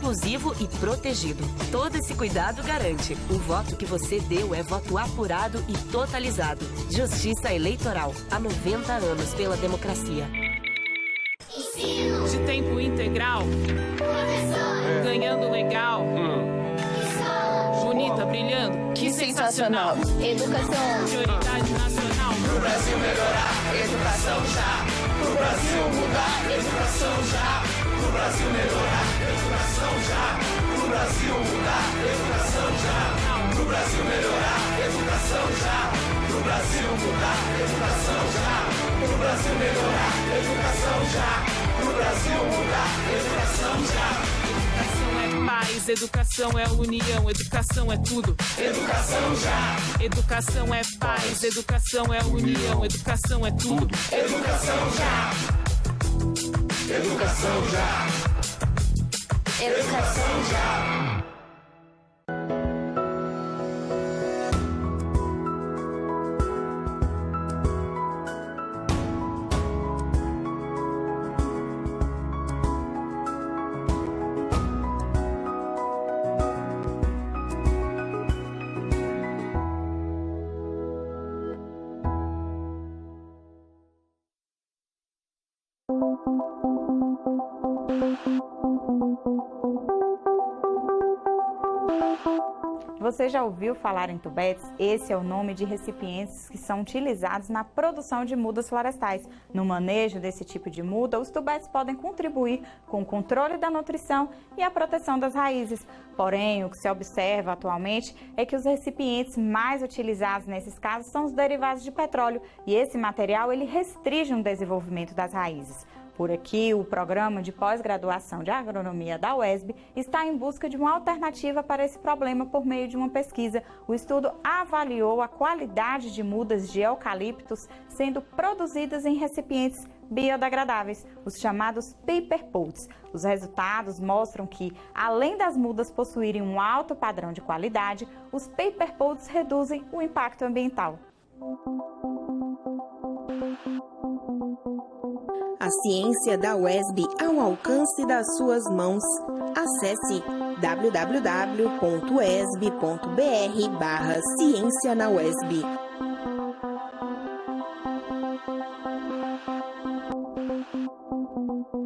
exclusivo e protegido. Todo esse cuidado garante. O voto que você deu é voto apurado e totalizado. Justiça Eleitoral. Há 90 anos pela democracia. Ensino. De tempo integral. Professor. Ganhando legal. Escola. Bonita, brilhando. Que sensacional. Educação. Prioridade nacional. Pro Brasil melhorar, educação já. Pro Brasil mudar, educação já. Pro Brasil melhorar, educação já. Pro Brasil mudar, educação já. Pro Brasil melhorar, educação já. Pro Brasil mudar, educação já. Pro Brasil melhorar, educação já. Pro Brasil mudar, educação já. Educação é paz, educação é união, educação é tudo. Educação já. Educação é paz, educação é união, educação é tudo. Educação já. Educação já. Educação já. Você já ouviu falar em tubetes? Esse é o nome de recipientes que são utilizados na produção de mudas florestais. No manejo desse tipo de muda, os tubetes podem contribuir com o controle da nutrição e a proteção das raízes. Porém, o que se observa atualmente é que os recipientes mais utilizados nesses casos são os derivados de petróleo e esse material ele restringe o desenvolvimento das raízes. Por aqui, o programa de pós-graduação de agronomia da UESB está em busca de uma alternativa para esse problema por meio de uma pesquisa. O estudo avaliou a qualidade de mudas de eucaliptos sendo produzidas em recipientes biodegradáveis, os chamados paper pots. Os resultados mostram que, além das mudas possuírem um alto padrão de qualidade, os paper pots reduzem o impacto ambiental. A ciência da UESB ao alcance das suas mãos. Acesse www.uesb.br/ciência na UESB.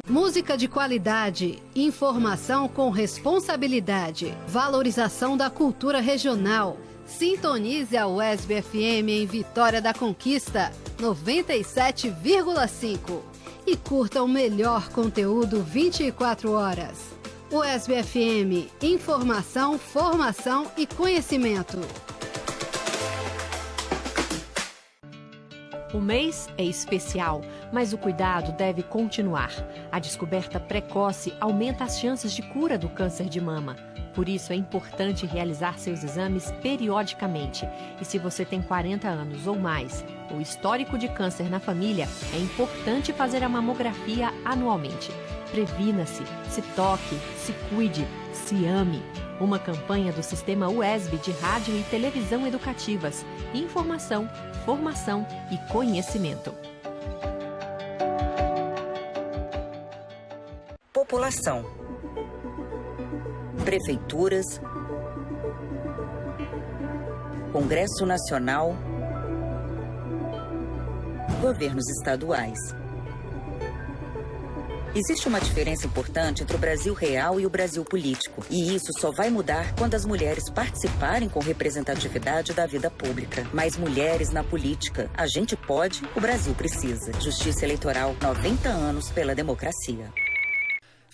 Música de qualidade, informação com responsabilidade, valorização da cultura regional. Sintonize a UESB FM em Vitória da Conquista, 97,5. E curta o melhor conteúdo 24 horas. UESB FM, informação, formação e conhecimento. O mês é especial, mas o cuidado deve continuar. A descoberta precoce aumenta as chances de cura do câncer de mama. Por isso, é importante realizar seus exames periodicamente. E se você tem 40 anos ou mais, ou histórico de câncer na família, é importante fazer a mamografia anualmente. Previna-se, se toque, se cuide, se ame. Uma campanha do Sistema UESB de Rádio e Televisão Educativas. Informação, formação e conhecimento. População. Prefeituras, Congresso Nacional, governos estaduais. Existe uma diferença importante entre o Brasil real e o Brasil político. E isso só vai mudar quando as mulheres participarem com representatividade da vida pública. Mais mulheres na política. A gente pode, o Brasil precisa. Justiça Eleitoral, 90 anos pela democracia.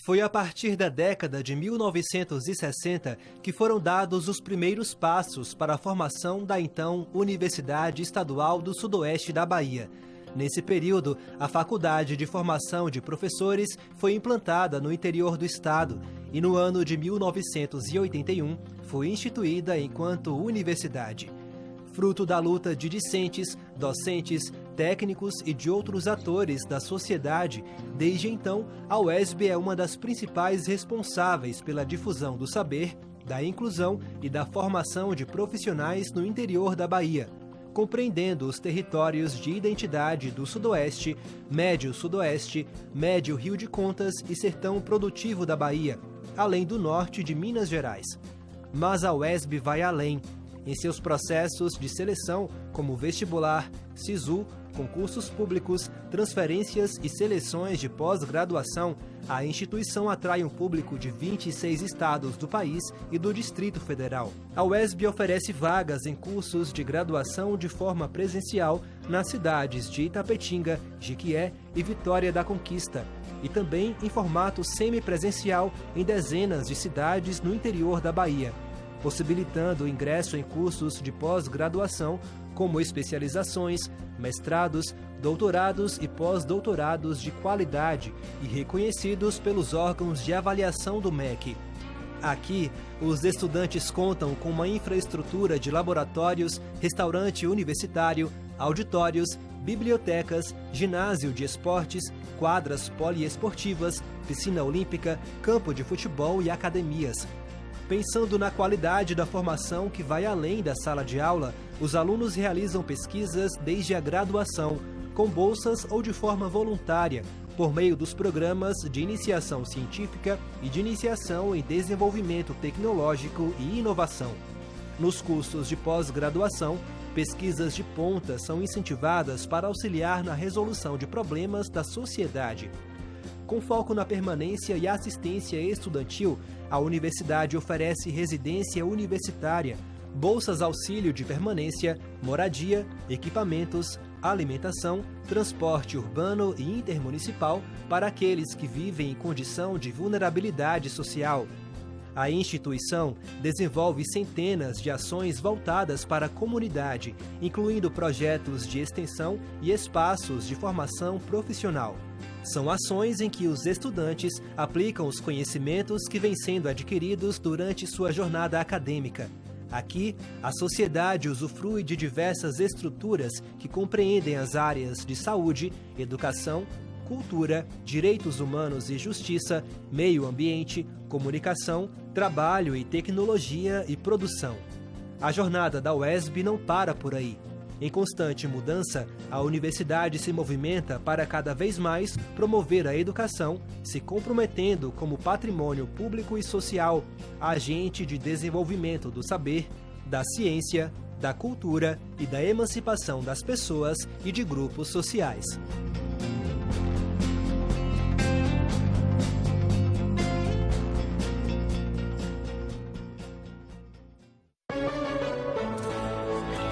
Foi a partir da década de 1960 que foram dados os primeiros passos para a formação da então Universidade Estadual do Sudoeste da Bahia. Nesse período, a Faculdade de Formação de Professores foi implantada no interior do estado e no ano de 1981 foi instituída enquanto universidade. Fruto da luta de discentes, docentes, técnicos e de outros atores da sociedade, desde então, a UESB é uma das principais responsáveis pela difusão do saber, da inclusão e da formação de profissionais no interior da Bahia, compreendendo os territórios de identidade do Sudoeste, Médio Sudoeste, Médio Rio de Contas e Sertão Produtivo da Bahia, além do norte de Minas Gerais. Mas a UESB vai além. Em seus processos de seleção, como vestibular, SISU, concursos públicos, transferências e seleções de pós-graduação, a instituição atrai um público de 26 estados do país e do Distrito Federal. A UESB oferece vagas em cursos de graduação de forma presencial nas cidades de Itapetinga, Jiquié e Vitória da Conquista, e também em formato semipresencial em dezenas de cidades no interior da Bahia, possibilitando o ingresso em cursos de pós-graduação, como especializações, mestrados, doutorados e pós-doutorados de qualidade e reconhecidos pelos órgãos de avaliação do MEC. Aqui, os estudantes contam com uma infraestrutura de laboratórios, restaurante universitário, auditórios, bibliotecas, ginásio de esportes, quadras poliesportivas, piscina olímpica, campo de futebol e academias. Pensando na qualidade da formação que vai além da sala de aula, os alunos realizam pesquisas desde a graduação, com bolsas ou de forma voluntária, por meio dos programas de iniciação científica e de iniciação em desenvolvimento tecnológico e inovação. Nos cursos de pós-graduação, pesquisas de ponta são incentivadas para auxiliar na resolução de problemas da sociedade. Com foco na permanência e assistência estudantil, a universidade oferece residência universitária, bolsas auxílio de permanência, moradia, equipamentos, alimentação, transporte urbano e intermunicipal para aqueles que vivem em condição de vulnerabilidade social. A instituição desenvolve centenas de ações voltadas para a comunidade, incluindo projetos de extensão e espaços de formação profissional. São ações em que os estudantes aplicam os conhecimentos que vêm sendo adquiridos durante sua jornada acadêmica. Aqui, a sociedade usufrui de diversas estruturas que compreendem as áreas de saúde, educação, cultura, direitos humanos e justiça, meio ambiente, comunicação, trabalho e tecnologia e produção. A jornada da UESB não para por aí. Em constante mudança, a universidade se movimenta para cada vez mais promover a educação, se comprometendo como patrimônio público e social, agente de desenvolvimento do saber, da ciência, da cultura e da emancipação das pessoas e de grupos sociais.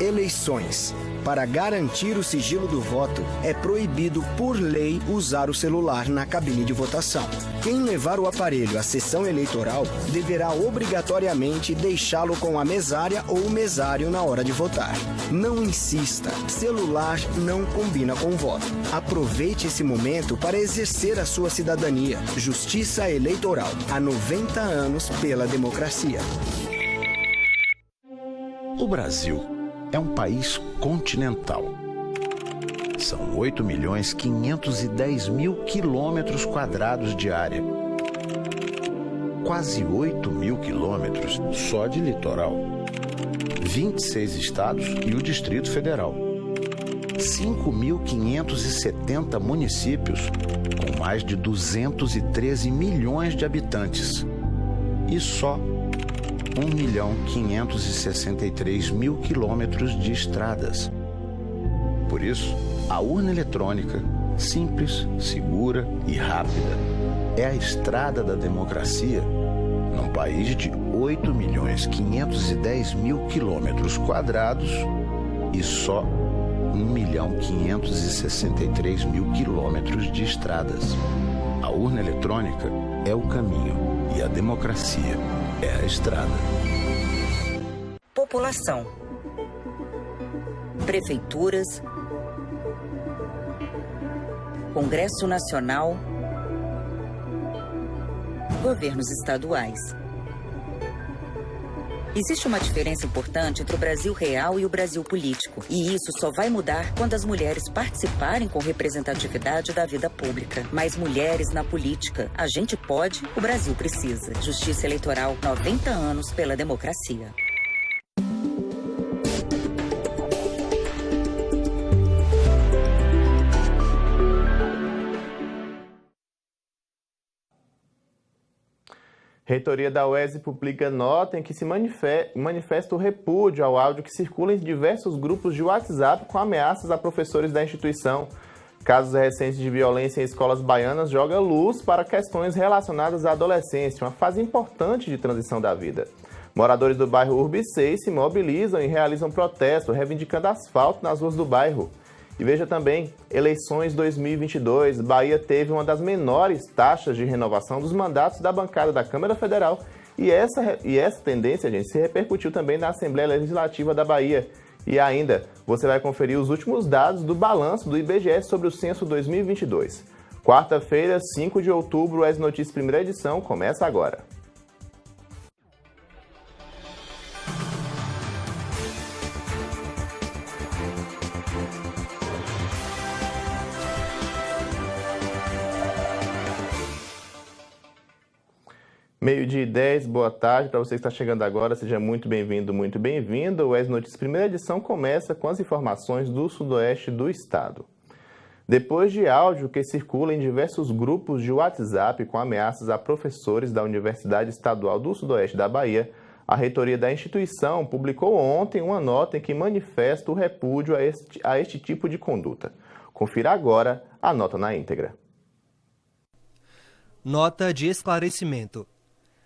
Eleições. Para garantir o sigilo do voto, é proibido por lei usar o celular na cabine de votação. Quem levar o aparelho à sessão eleitoral deverá obrigatoriamente deixá-lo com a mesária ou o mesário na hora de votar. Não insista, celular não combina com voto. Aproveite esse momento para exercer a sua cidadania. Justiça Eleitoral. Há 90 anos pela democracia. O Brasil é um país continental. São 8.510.000 quilômetros quadrados de área. Quase 8.000 quilômetros só de litoral. 26 estados e o Distrito Federal. 5.570 municípios com mais de 213 milhões de habitantes. E só 1.563.000 quilômetros de estradas. Por isso, a urna eletrônica, simples, segura e rápida, é a estrada da democracia num país de 8.510.000 quilômetros quadrados e só 1.563.000 quilômetros de estradas. A urna eletrônica é o caminho e a democracia é a estrada. População. Prefeituras. Congresso Nacional. Governos estaduais. Existe uma diferença importante entre o Brasil real e o Brasil político. E isso só vai mudar quando as mulheres participarem com representatividade da vida pública. Mais mulheres na política. A gente pode, o Brasil precisa. Justiça Eleitoral, 90 anos pela democracia. Reitoria da UESB publica nota em que se manifesta o repúdio ao áudio que circula em diversos grupos de WhatsApp com ameaças a professores da instituição. Casos recentes de violência em escolas baianas jogam luz para questões relacionadas à adolescência, uma fase importante de transição da vida. Moradores do bairro Urbi 6 se mobilizam e realizam protesto, reivindicando asfalto nas ruas do bairro. E veja também, eleições 2022, Bahia teve uma das menores taxas de renovação dos mandatos da bancada da Câmara Federal e essa tendência, gente, se repercutiu também na Assembleia Legislativa da Bahia. E ainda, você vai conferir os últimos dados do balanço do IBGE sobre o censo 2022. Quarta-feira, 5 de outubro, o ES Notícias primeira edição começa agora. Meio-dia e 10, boa tarde. Para você que está chegando agora, seja muito bem-vindo, muito bem-vindo. O ES Notícias primeira edição começa com as informações do sudoeste do estado. Depois de áudio que circula em diversos grupos de WhatsApp com ameaças a professores da Universidade Estadual do Sudoeste da Bahia, a reitoria da instituição publicou ontem uma nota em que manifesta o repúdio a este tipo de conduta. Confira agora a nota na íntegra. Nota de esclarecimento.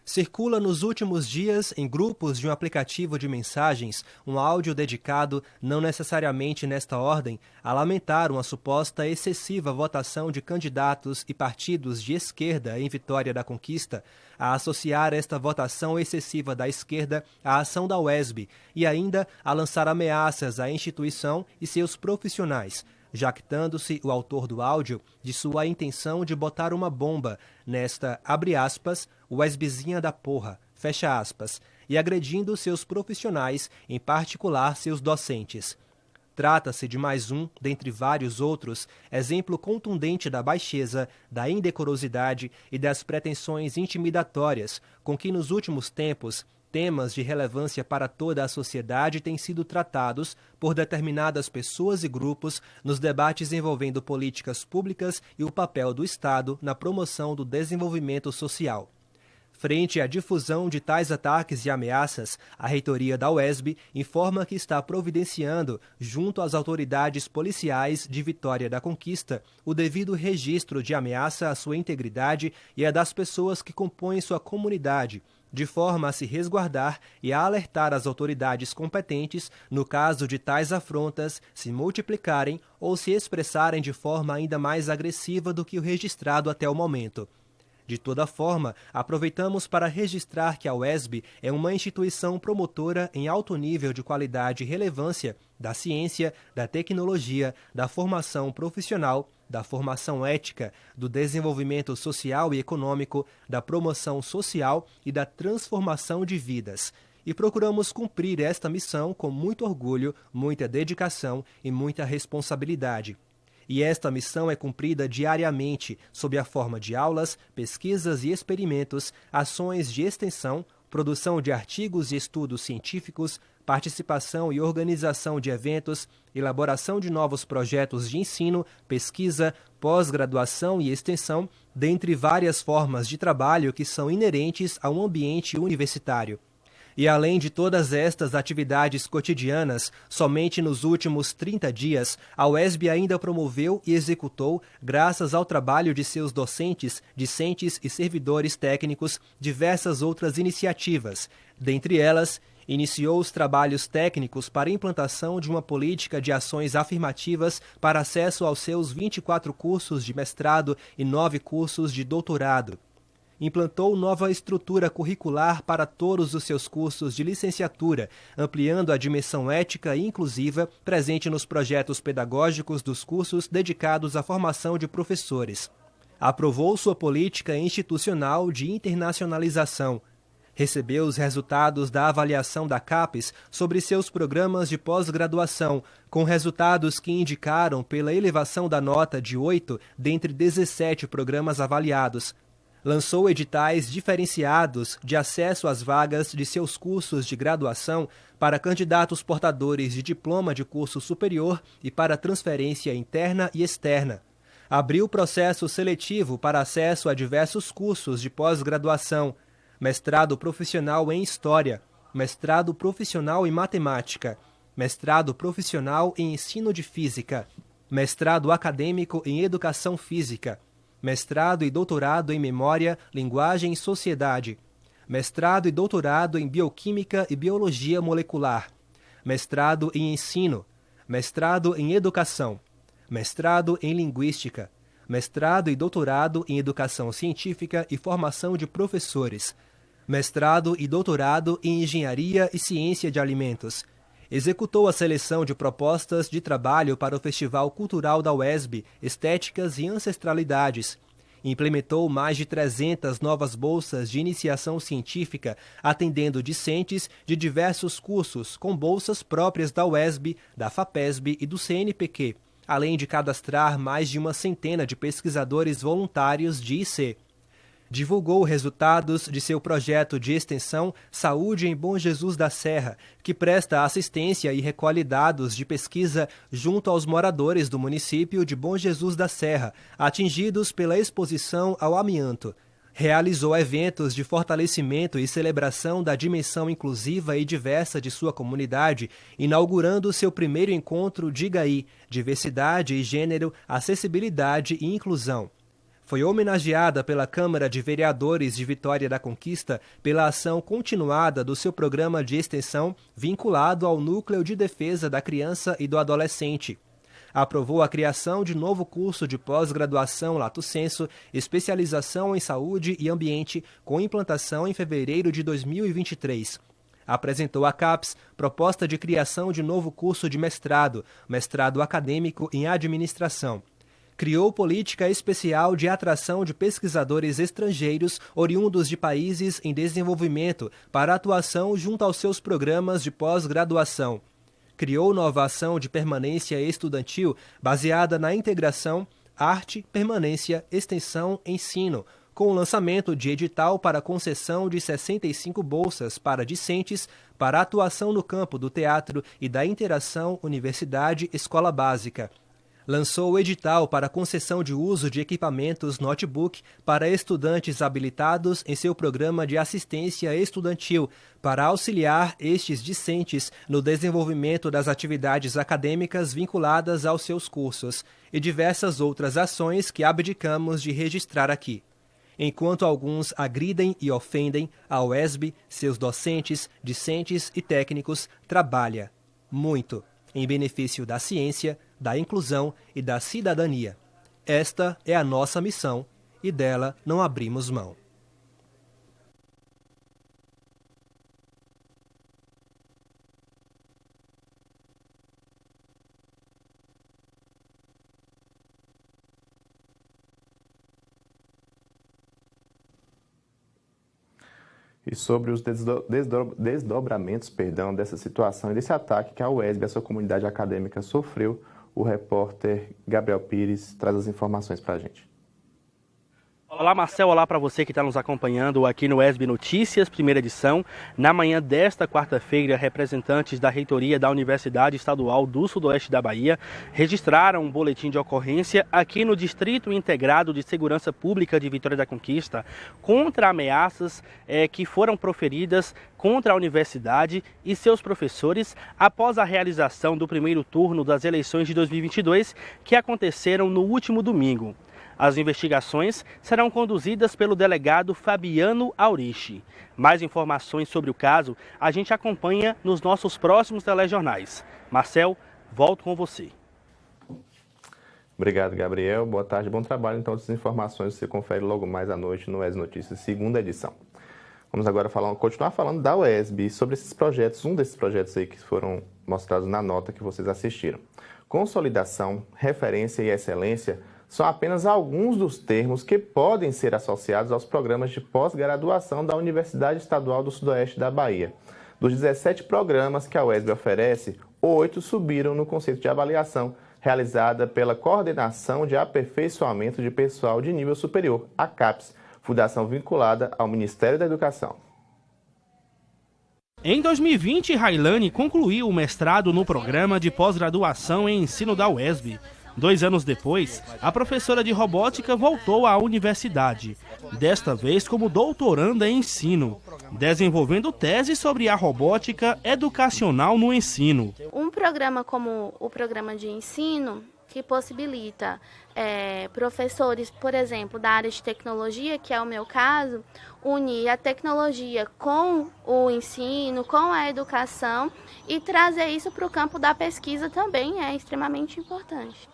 Circula nos últimos dias, em grupos de um aplicativo de mensagens, um áudio dedicado, não necessariamente nesta ordem, a lamentar uma suposta excessiva votação de candidatos e partidos de esquerda em Vitória da Conquista, a associar esta votação excessiva da esquerda à ação da UESB e ainda a lançar ameaças à instituição e seus profissionais, jactando-se o autor do áudio de sua intenção de botar uma bomba nesta, abre aspas, UESBzinha da porra, fecha aspas, e agredindo seus profissionais, em particular seus docentes. Trata-se de mais um, dentre vários outros, exemplo contundente da baixeza, da indecorosidade e das pretensões intimidatórias com que nos últimos tempos temas de relevância para toda a sociedade têm sido tratados por determinadas pessoas e grupos nos debates envolvendo políticas públicas e o papel do Estado na promoção do desenvolvimento social. Frente à difusão de tais ataques e ameaças, a reitoria da UESB informa que está providenciando, junto às autoridades policiais de Vitória da Conquista, o devido registro de ameaça à sua integridade e à das pessoas que compõem sua comunidade, de forma a se resguardar e a alertar as autoridades competentes no caso de tais afrontas se multiplicarem ou se expressarem de forma ainda mais agressiva do que o registrado até o momento. De toda forma, aproveitamos para registrar que a UESB é uma instituição promotora em alto nível de qualidade e relevância da ciência, da tecnologia, da formação profissional, da formação ética, do desenvolvimento social e econômico, da promoção social e da transformação de vidas. E procuramos cumprir esta missão com muito orgulho, muita dedicação e muita responsabilidade. E esta missão é cumprida diariamente, sob a forma de aulas, pesquisas e experimentos, ações de extensão, produção de artigos e estudos científicos, participação e organização de eventos, elaboração de novos projetos de ensino, pesquisa, pós-graduação e extensão, dentre várias formas de trabalho que são inerentes a um ambiente universitário. E além de todas estas atividades cotidianas, somente nos últimos 30 dias, a UESB ainda promoveu e executou, graças ao trabalho de seus docentes, discentes e servidores técnicos, diversas outras iniciativas. Dentre elas, iniciou os trabalhos técnicos para a implantação de uma política de ações afirmativas para acesso aos seus 24 cursos de mestrado e 9 cursos de doutorado. Implantou nova estrutura curricular para todos os seus cursos de licenciatura, ampliando a dimensão ética e inclusiva presente nos projetos pedagógicos dos cursos dedicados à formação de professores. Aprovou sua política institucional de internacionalização. Recebeu os resultados da avaliação da CAPES sobre seus programas de pós-graduação, com resultados que indicaram pela elevação da nota de 8 dentre 17 programas avaliados. Lançou editais diferenciados de acesso às vagas de seus cursos de graduação para candidatos portadores de diploma de curso superior e para transferência interna e externa. Abriu processo seletivo para acesso a diversos cursos de pós-graduação. mestrado profissional em História, mestrado profissional em Matemática, mestrado profissional em Ensino de Física, mestrado acadêmico em Educação Física, mestrado e doutorado em Memória, Linguagem e Sociedade, mestrado e doutorado em Bioquímica e Biologia Molecular, mestrado em Ensino, mestrado em Educação, mestrado em Linguística, mestrado e doutorado em Educação Científica e Formação de Professores, mestrado e doutorado em Engenharia e Ciência de Alimentos. Executou a seleção de propostas de trabalho para o Festival Cultural da UESB, Estéticas e Ancestralidades. Implementou mais de 300 novas bolsas de iniciação científica, atendendo discentes de diversos cursos com bolsas próprias da UESB, da FAPESB e do CNPq, além de cadastrar mais de uma centena de pesquisadores voluntários de IC. Divulgou resultados de seu projeto de extensão Saúde em Bom Jesus da Serra, que presta assistência e recolhe dados de pesquisa junto aos moradores do município de Bom Jesus da Serra, atingidos pela exposição ao amianto. Realizou eventos de fortalecimento e celebração da dimensão inclusiva e diversa de sua comunidade, inaugurando seu primeiro encontro Diga Aí, Diversidade e Gênero, Acessibilidade e Inclusão. Foi homenageada pela Câmara de Vereadores de Vitória da Conquista pela ação continuada do seu programa de extensão vinculado ao Núcleo de Defesa da Criança e do Adolescente. Aprovou a criação de novo curso de pós-graduação Lato Sensu, especialização em saúde e ambiente, com implantação em fevereiro de 2023. Apresentou à CAPES proposta de criação de novo curso de mestrado, mestrado acadêmico em administração. Criou política especial de atração de pesquisadores estrangeiros oriundos de países em desenvolvimento para atuação junto aos seus programas de pós-graduação. Criou nova ação de permanência estudantil baseada na integração arte, permanência, extensão, ensino, com o lançamento de edital para concessão de 65 bolsas para discentes para atuação no campo do teatro e da interação universidade-escola básica. Lançou o edital para concessão de uso de equipamentos notebook para estudantes habilitados em seu programa de assistência estudantil, para auxiliar estes discentes no desenvolvimento das atividades acadêmicas vinculadas aos seus cursos, e diversas outras ações que abdicamos de registrar aqui. Enquanto alguns agridem e ofendem, a UESB, seus docentes, discentes e técnicos, trabalha muito em benefício da ciência, da inclusão e da cidadania. Esta é a nossa missão e dela não abrimos mão. E sobre os desdobramentos dessa situação e desse ataque que a UESB, a sua comunidade acadêmica, sofreu, o repórter Gabriel Pires traz as informações para a gente. Olá, Marcel, olá para você que está nos acompanhando aqui no UESB Notícias, primeira edição. Na manhã desta quarta-feira, representantes da reitoria da Universidade Estadual do Sudoeste da Bahia registraram um boletim de ocorrência aqui no Distrito Integrado de Segurança Pública de Vitória da Conquista contra ameaças que foram proferidas contra a universidade e seus professores após a realização do primeiro turno das eleições de 2022 que aconteceram no último domingo. As investigações serão conduzidas pelo delegado Fabiano Auriche. Mais informações sobre o caso a gente acompanha nos nossos próximos telejornais. Marcel, volto com você. Obrigado, Gabriel. Boa tarde, bom trabalho. Então, essas informações você confere logo mais à noite no UESB Notícias, segunda edição. Vamos agora continuar falando da UESB sobre esses projetos, um desses projetos aí que foram mostrados na nota que vocês assistiram. Consolidação, referência e excelência são apenas alguns dos termos que podem ser associados aos programas de pós-graduação da Universidade Estadual do Sudoeste da Bahia. Dos 17 programas que a UESB oferece, 8 subiram no conceito de avaliação, realizada pela Coordenação de Aperfeiçoamento de Pessoal de Nível Superior, a CAPES, fundação vinculada ao Ministério da Educação. Em 2020, Railane concluiu o mestrado no programa de pós-graduação em ensino da UESB. 2 anos depois, a professora de robótica voltou à universidade, desta vez como doutoranda em ensino, desenvolvendo tese sobre a robótica educacional no ensino. Um programa como o programa de ensino, que possibilita professores, por exemplo, da área de tecnologia, que é o meu caso, unir a tecnologia com o ensino, com a educação e trazer isso para o campo da pesquisa também é extremamente importante.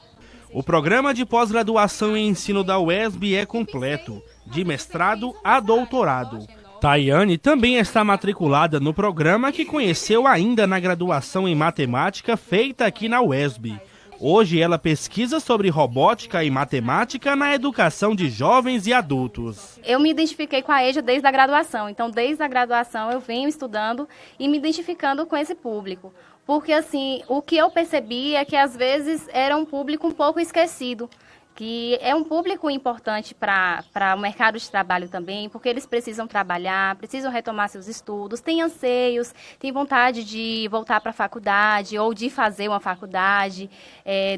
O programa de pós-graduação em ensino da UESB é completo, de mestrado a doutorado. Tayane também está matriculada no programa que conheceu ainda na graduação em matemática feita aqui na UESB. Hoje ela pesquisa sobre robótica e matemática na educação de jovens e adultos. Eu me identifiquei com a EJA desde a graduação, então desde a graduação eu venho estudando e me identificando com esse público. Porque assim, o que eu percebi é que às vezes era um público um pouco esquecido, que é um público importante para o mercado de trabalho também, porque eles precisam trabalhar, precisam retomar seus estudos, têm anseios, têm vontade de voltar para a faculdade ou de fazer uma faculdade,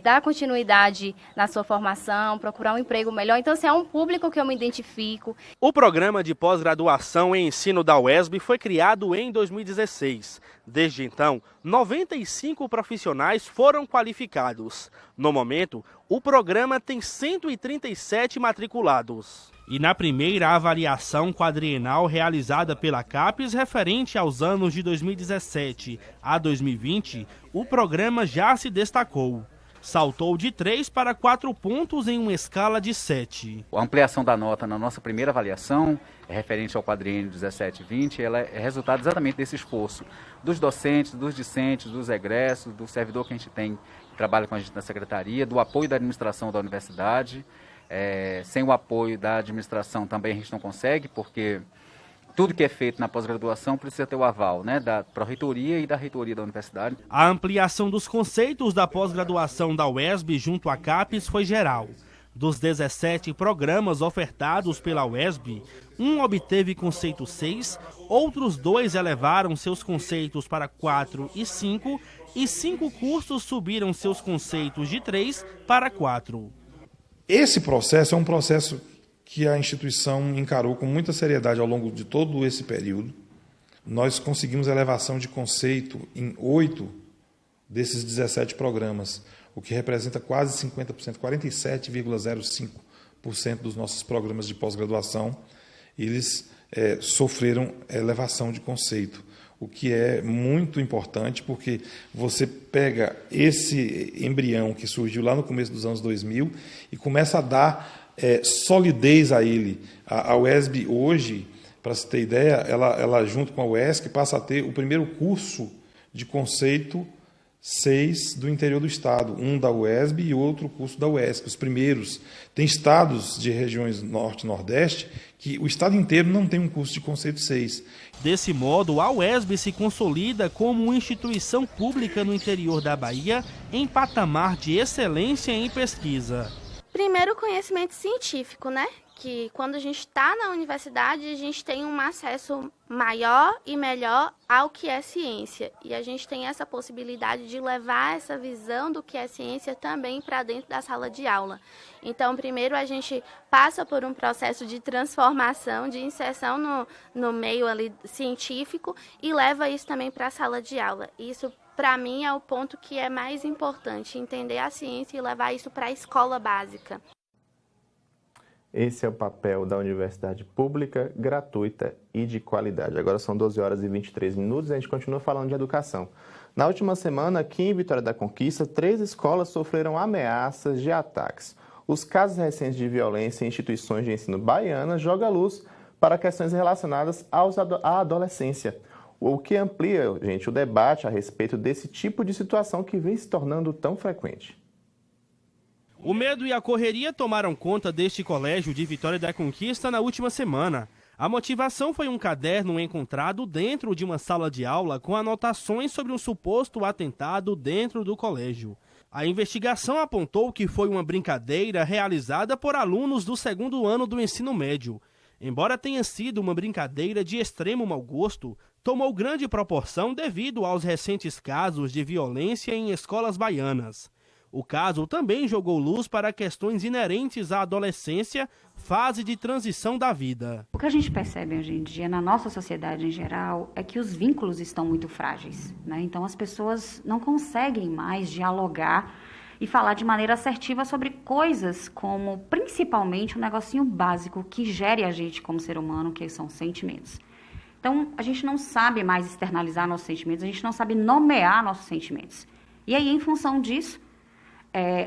dar continuidade na sua formação, procurar um emprego melhor. Então, assim, é um público que eu me identifico. O programa de pós-graduação em ensino da UESB foi criado em 2016. Desde então, 95 profissionais foram qualificados. No momento, o programa tem 137 matriculados. E na primeira avaliação quadrienal realizada pela CAPES referente aos anos de 2017 a 2020, o programa já se destacou. Saltou de 3 para 4 pontos em uma escala de 7. A ampliação da nota na nossa primeira avaliação, referente ao quadriênio 17-20, ela é resultado exatamente desse esforço dos docentes, dos discentes, dos egressos, do servidor que a gente tem, que trabalha com a gente na secretaria, do apoio da administração da universidade. Sem o apoio da administração também a gente não consegue, porque tudo que é feito na pós-graduação precisa ter o aval, né, da pró-reitoria e da reitoria da universidade. A ampliação dos conceitos da pós-graduação da UESB junto à CAPES foi geral. Dos 17 programas ofertados pela UESB, um obteve conceito 6, outros 2 elevaram seus conceitos para 4 e 5, e 5 cursos subiram seus conceitos de 3 para 4. Esse processo é um processo que a instituição encarou com muita seriedade ao longo de todo esse período. Nós conseguimos elevação de conceito em 8 desses 17 programas, o que representa quase 50%, 47,05% dos nossos programas de pós-graduação, eles sofreram elevação de conceito, o que é muito importante, porque você pega esse embrião que surgiu lá no começo dos anos 2000 e começa a dar solidez a ele. A UESB hoje, para se ter ideia, ela junto com a UESC passa a ter o primeiro curso de conceito 6 do interior do estado, um da UESB e outro curso da UESC, os primeiros. Tem estados de regiões norte e nordeste que o estado inteiro não tem um curso de conceito 6. Desse modo, a UESB se consolida como uma instituição pública no interior da Bahia em patamar de excelência em pesquisa. Primeiro, o conhecimento científico, né? Que quando a gente está na universidade, a gente tem um acesso maior e melhor ao que é ciência. E a gente tem essa possibilidade de levar essa visão do que é ciência também para dentro da sala de aula. Então, primeiro a gente passa por um processo de transformação, de inserção no meio ali científico e leva isso também para a sala de aula. Isso, para mim, é o ponto que é mais importante, entender a ciência e levar isso para a escola básica. Esse é o papel da universidade pública, gratuita e de qualidade. Agora são 12 horas e 23 minutos e a gente continua falando de educação. Na última semana, aqui em Vitória da Conquista, 3 escolas sofreram ameaças de ataques. Os casos recentes de violência em instituições de ensino baianas jogam luz para questões relacionadas à adolescência, o que amplia, gente, o debate a respeito desse tipo de situação que vem se tornando tão frequente. O medo e a correria tomaram conta deste colégio de Vitória da Conquista na última semana. A motivação foi um caderno encontrado dentro de uma sala de aula com anotações sobre um suposto atentado dentro do colégio. A investigação apontou que foi uma brincadeira realizada por alunos do 2º ano do ensino médio. Embora tenha sido uma brincadeira de extremo mau gosto, tomou grande proporção devido aos recentes casos de violência em escolas baianas. O caso também jogou luz para questões inerentes à adolescência, fase de transição da vida. O que a gente percebe hoje em dia, na nossa sociedade em geral, é que os vínculos estão muito frágeis, né? Então as pessoas não conseguem mais dialogar e falar de maneira assertiva sobre coisas como, principalmente, um negocinho básico que gere a gente como ser humano, que são sentimentos. Então, a gente não sabe mais externalizar nossos sentimentos, a gente não sabe nomear nossos sentimentos. E aí, em função disso,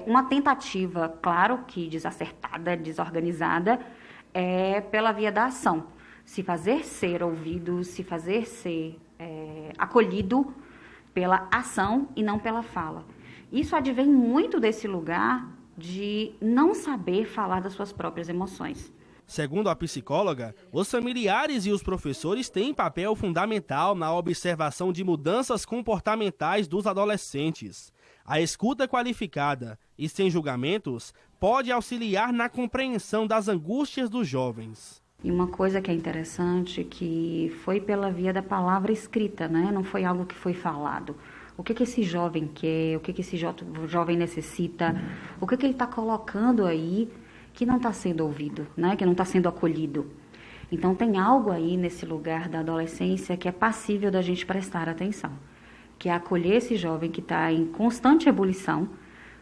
uma tentativa, claro que desacertada, desorganizada, pela via da ação. Se fazer ser ouvido, se fazer ser acolhido pela ação e não pela fala. Isso advém muito desse lugar de não saber falar das suas próprias emoções. Segundo a psicóloga, os familiares e os professores têm papel fundamental na observação de mudanças comportamentais dos adolescentes. A escuta qualificada e sem julgamentos pode auxiliar na compreensão das angústias dos jovens. E uma coisa que é interessante, que foi pela via da palavra escrita, né? Não foi algo que foi falado. O que esse jovem quer, o que esse jovem necessita, o que ele está colocando aí que não está sendo ouvido, né? Que não está sendo acolhido. Então tem algo aí nesse lugar da adolescência que é passível da gente prestar atenção, que é acolher esse jovem que está em constante ebulição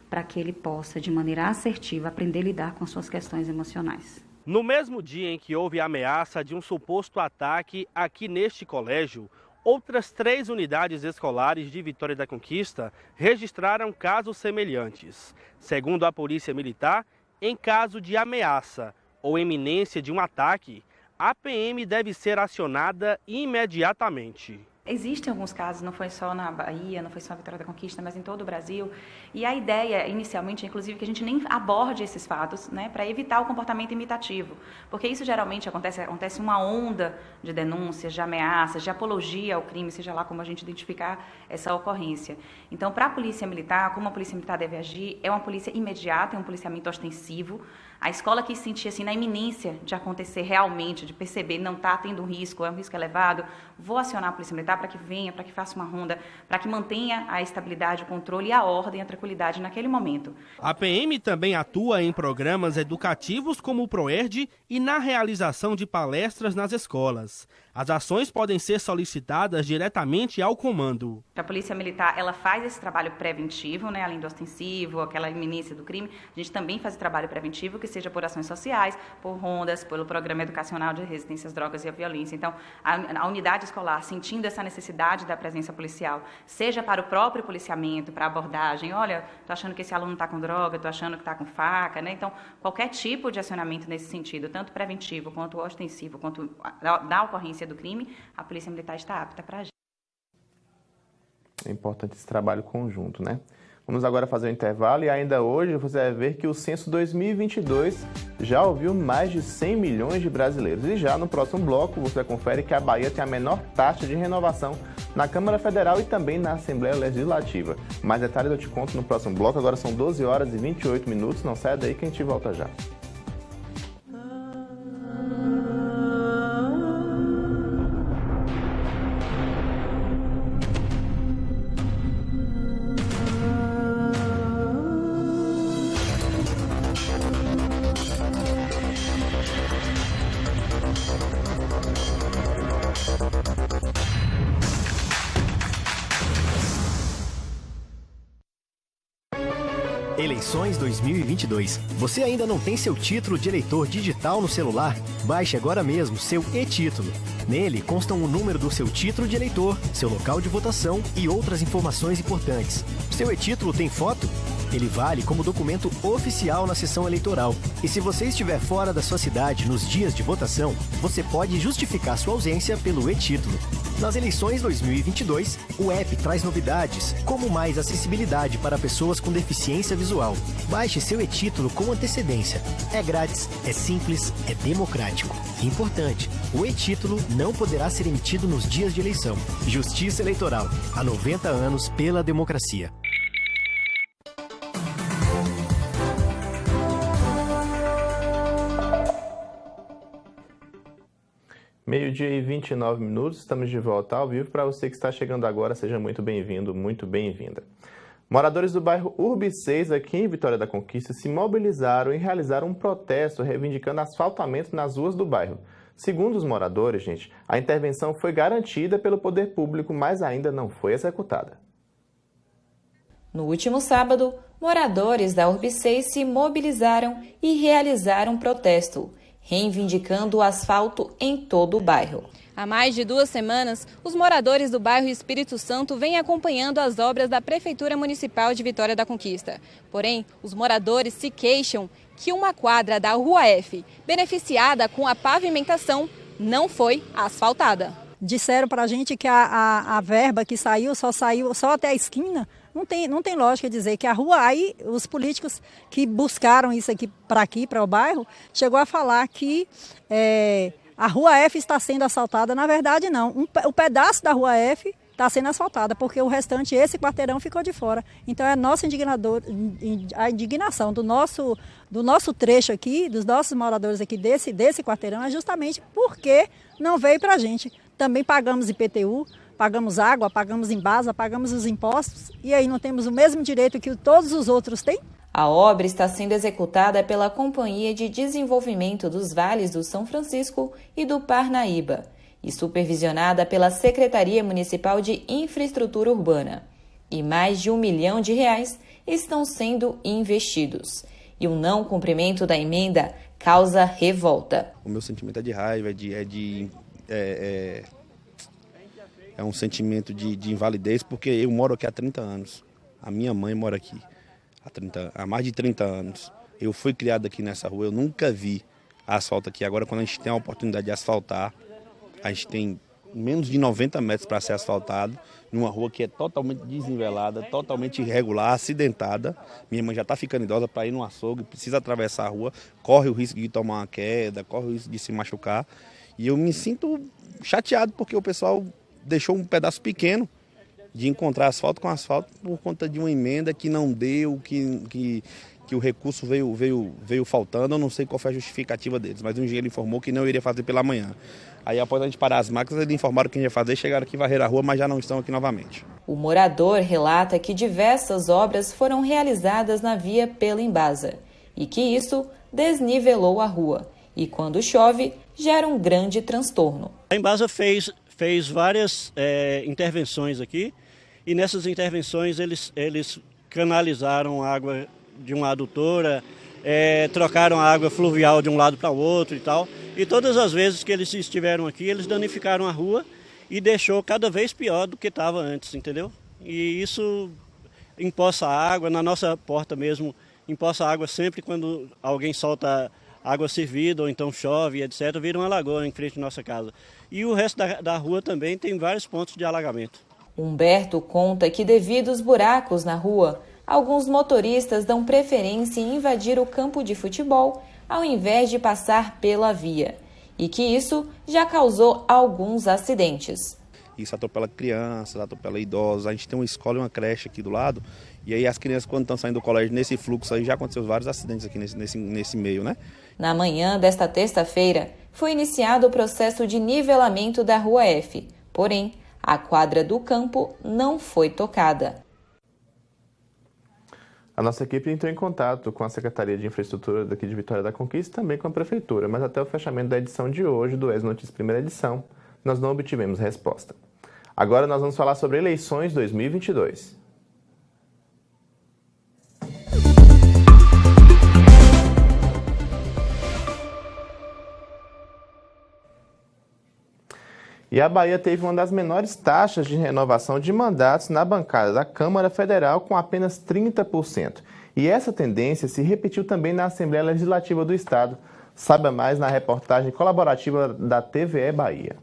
para que ele possa, de maneira assertiva, aprender a lidar com suas questões emocionais. No mesmo dia em que houve a ameaça de um suposto ataque aqui neste colégio, outras 3 unidades escolares de Vitória da Conquista registraram casos semelhantes. Segundo a Polícia Militar, em caso de ameaça ou iminência de um ataque, a PM deve ser acionada imediatamente. Existem alguns casos, não foi só na Bahia, não foi só na Vitória da Conquista, mas em todo o Brasil. E a ideia, inicialmente, inclusive, que a gente nem aborde esses fatos, né, para evitar o comportamento imitativo. Porque isso geralmente acontece uma onda de denúncias, de ameaças, de apologia ao crime, seja lá como a gente identificar essa ocorrência. Então, para a Polícia Militar, como a Polícia Militar deve agir, é uma polícia imediata, é um policiamento ostensivo. A escola que se sentir assim, na iminência de acontecer realmente, de perceber, não está tendo um risco, é um risco elevado, vou acionar a Polícia Militar para que venha, para que faça uma ronda, para que mantenha a estabilidade, o controle, a ordem, a tranquilidade naquele momento. A PM também atua em programas educativos como o ProERD e na realização de palestras nas escolas. As ações podem ser solicitadas diretamente ao comando. A Polícia Militar, ela faz esse trabalho preventivo, né, além do ostensivo, aquela iminência do crime, a gente também faz trabalho preventivo, que seja por ações sociais, por rondas, pelo Programa Educacional de Resistência às Drogas e à Violência. Então, a unidade escolar, sentindo essa necessidade da presença policial, seja para o próprio policiamento, para a abordagem, olha, tô achando que esse aluno está com droga, tô achando que está com faca, né? Então, qualquer tipo de acionamento nesse sentido, tanto preventivo, quanto ostensivo, quanto da ocorrência do crime, a Polícia Militar está apta para agir. É importante esse trabalho conjunto, né? Vamos agora fazer um intervalo e ainda hoje você vai ver que o censo 2022 já ouviu mais de 100 milhões de brasileiros. E já no próximo bloco você confere que a Bahia tem a menor taxa de renovação na Câmara Federal e também na Assembleia Legislativa. Mais detalhes eu te conto no próximo bloco. Agora são 12 horas e 28 minutos. Não saia daí que a gente volta já. Eleições 2022. Você ainda não tem seu título de eleitor digital no celular? Baixe agora mesmo seu e-título. Nele constam o número do seu título de eleitor, seu local de votação e outras informações importantes. Seu e-título tem foto? Ele vale como documento oficial na sessão eleitoral. E se você estiver fora da sua cidade nos dias de votação, você pode justificar sua ausência pelo e-título. Nas eleições 2022, o app traz novidades, como mais acessibilidade para pessoas com deficiência visual. Baixe seu e-título com antecedência. É grátis, é simples, é democrático. Importante, o e-título não poderá ser emitido nos dias de eleição. Justiça Eleitoral, há 90 anos pela democracia. Meio-dia e 29 minutos, estamos de volta ao vivo. Para você que está chegando agora, seja muito bem-vindo, muito bem-vinda. Moradores do bairro Urbicês, aqui em Vitória da Conquista, se mobilizaram e realizaram um protesto reivindicando asfaltamento nas ruas do bairro. Segundo os moradores, gente, a intervenção foi garantida pelo poder público, mas ainda não foi executada. No último sábado, moradores da Urbicês se mobilizaram e realizaram um protesto, reivindicando o asfalto em todo o bairro. Há mais de 2 semanas, os moradores do bairro Espírito Santo vêm acompanhando as obras da Prefeitura Municipal de Vitória da Conquista. Porém, os moradores se queixam que uma quadra da Rua F, beneficiada com a pavimentação, não foi asfaltada. Disseram para a gente que a verba que saiu só até a esquina. Não tem lógica dizer que a rua, aí os políticos que buscaram isso aqui para o bairro, chegou a falar que a Rua F está sendo asfaltada. Na verdade, não. O pedaço da Rua F está sendo asfaltada, porque o restante, esse quarteirão, ficou de fora. Então, a nossa a indignação do nosso trecho aqui, dos nossos moradores aqui desse quarteirão, é justamente porque não veio para a gente. Também pagamos IPTU, pagamos água, pagamos Embasa, pagamos os impostos, e aí não temos o mesmo direito que todos os outros têm? A obra está sendo executada pela Companhia de Desenvolvimento dos Vales do São Francisco e do Parnaíba e supervisionada pela Secretaria Municipal de Infraestrutura Urbana. E mais de R$1 milhão estão sendo investidos. E o não cumprimento da emenda causa revolta. O meu sentimento é de raiva, é um sentimento de invalidez, porque eu moro aqui há 30 anos. A minha mãe mora aqui há mais de 30 anos. Eu fui criado aqui nessa rua, eu nunca vi asfalto aqui. Agora, quando a gente tem a oportunidade de asfaltar, a gente tem menos de 90 metros para ser asfaltado, numa rua que é totalmente desnivelada, totalmente irregular, acidentada. Minha mãe já está ficando idosa para ir no açougue, precisa atravessar a rua, corre o risco de tomar uma queda, corre o risco de se machucar. E eu me sinto chateado porque o pessoal deixou um pedaço pequeno de encontrar asfalto com asfalto por conta de uma emenda que não deu, que o recurso veio faltando. Eu não sei qual foi a justificativa deles, mas o engenheiro informou que não iria fazer pela manhã. Aí, após a gente parar as máquinas, eles informaram que ia fazer, chegaram aqui, varreram a rua, mas já não estão aqui novamente. O morador relata que diversas obras foram realizadas na via pela Embasa e que isso desnivelou a rua e, quando chove, gera um grande transtorno. A Embasa fez várias intervenções aqui e nessas intervenções eles canalizaram água de uma adutora, trocaram a água fluvial de um lado para o outro e tal. E todas as vezes que eles estiveram aqui, eles danificaram a rua e deixou cada vez pior do que estava antes, entendeu? E isso empoça a água, na nossa porta mesmo, empoça a água sempre quando alguém solta água servida ou então chove, etc., vira uma lagoa em frente à nossa casa. E o resto da rua também tem vários pontos de alagamento. Humberto conta que, devido aos buracos na rua, alguns motoristas dão preferência em invadir o campo de futebol ao invés de passar pela via, e que isso já causou alguns acidentes. Isso atropela crianças, atropela idosos. A gente tem uma escola e uma creche aqui do lado, e aí as crianças, quando estão saindo do colégio, nesse fluxo aí, já aconteceu vários acidentes aqui nesse meio, né? Na manhã desta terça-feira, foi iniciado o processo de nivelamento da Rua F, porém, a quadra do campo não foi tocada. A nossa equipe entrou em contato com a Secretaria de Infraestrutura daqui de Vitória da Conquista e também com a Prefeitura, mas até o fechamento da edição de hoje do ESB Notícias Primeira Edição, nós não obtivemos resposta. Agora nós vamos falar sobre eleições 2022. E a Bahia teve uma das menores taxas de renovação de mandatos na bancada da Câmara Federal, com apenas 30%. E essa tendência se repetiu também na Assembleia Legislativa do Estado. Saiba mais na reportagem colaborativa da TVE Bahia.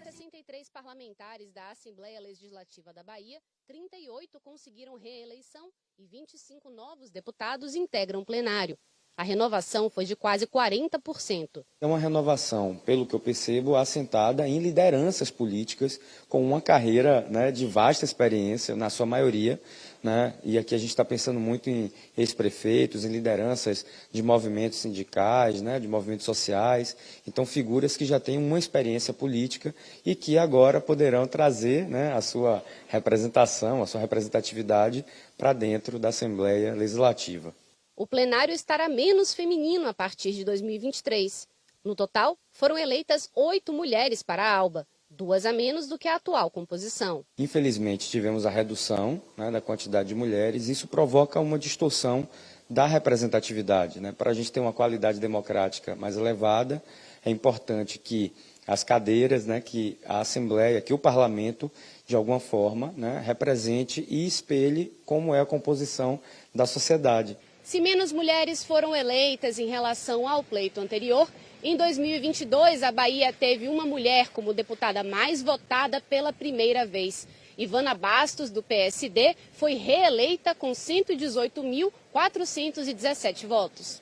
63 parlamentares da Assembleia Legislativa da Bahia, 38 conseguiram reeleição e 25 novos deputados integram o plenário. A renovação foi de quase 40%. É uma renovação, pelo que eu percebo, assentada em lideranças políticas com uma carreira, né, de vasta experiência, na sua maioria. Né? E aqui a gente está pensando muito em ex-prefeitos, em lideranças de movimentos sindicais, né, de movimentos sociais. Então, figuras que já têm uma experiência política e que agora poderão trazer, né, a sua representação, a sua representatividade para dentro da Assembleia Legislativa. O plenário estará menos feminino a partir de 2023. No total, foram eleitas 8 mulheres para a ALBA, 2 a menos do que a atual composição. Infelizmente, tivemos a redução, né, da quantidade de mulheres. Isso provoca uma distorção da representatividade. Né? Para a gente ter uma qualidade democrática mais elevada, é importante que as cadeiras, né, que a Assembleia, que o Parlamento, de alguma forma, né, represente e espelhe como é a composição da sociedade. Se menos mulheres foram eleitas em relação ao pleito anterior, em 2022 a Bahia teve uma mulher como deputada mais votada pela primeira vez. Ivana Bastos, do PSD, foi reeleita com 118.417 votos.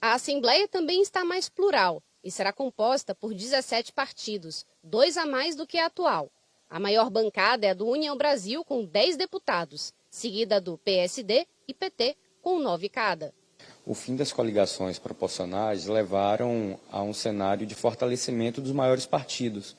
A Assembleia também está mais plural e será composta por 17 partidos, 2 a mais do que a atual. A maior bancada é a do União Brasil, com 10 deputados, seguida do PSD e PT, com 9 cada. O fim das coligações proporcionais levaram a um cenário de fortalecimento dos maiores partidos.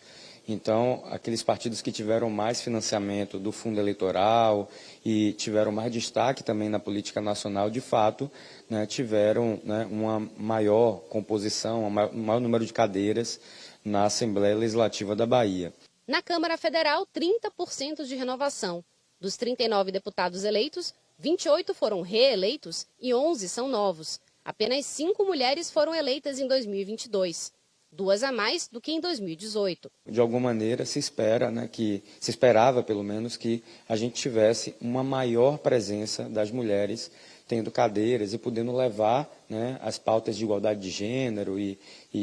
Então, aqueles partidos que tiveram mais financiamento do fundo eleitoral e tiveram mais destaque também na política nacional, de fato, né, tiveram, né, uma maior composição, um maior número de cadeiras na Assembleia Legislativa da Bahia. Na Câmara Federal, 30% de renovação. Dos 39 deputados eleitos, 28 foram reeleitos e 11 são novos. Apenas 5 mulheres foram eleitas em 2022, 2 a mais do que em 2018. De alguma maneira se espera, né, se esperava pelo menos que a gente tivesse uma maior presença das mulheres tendo cadeiras e podendo levar, né, as pautas de igualdade de gênero e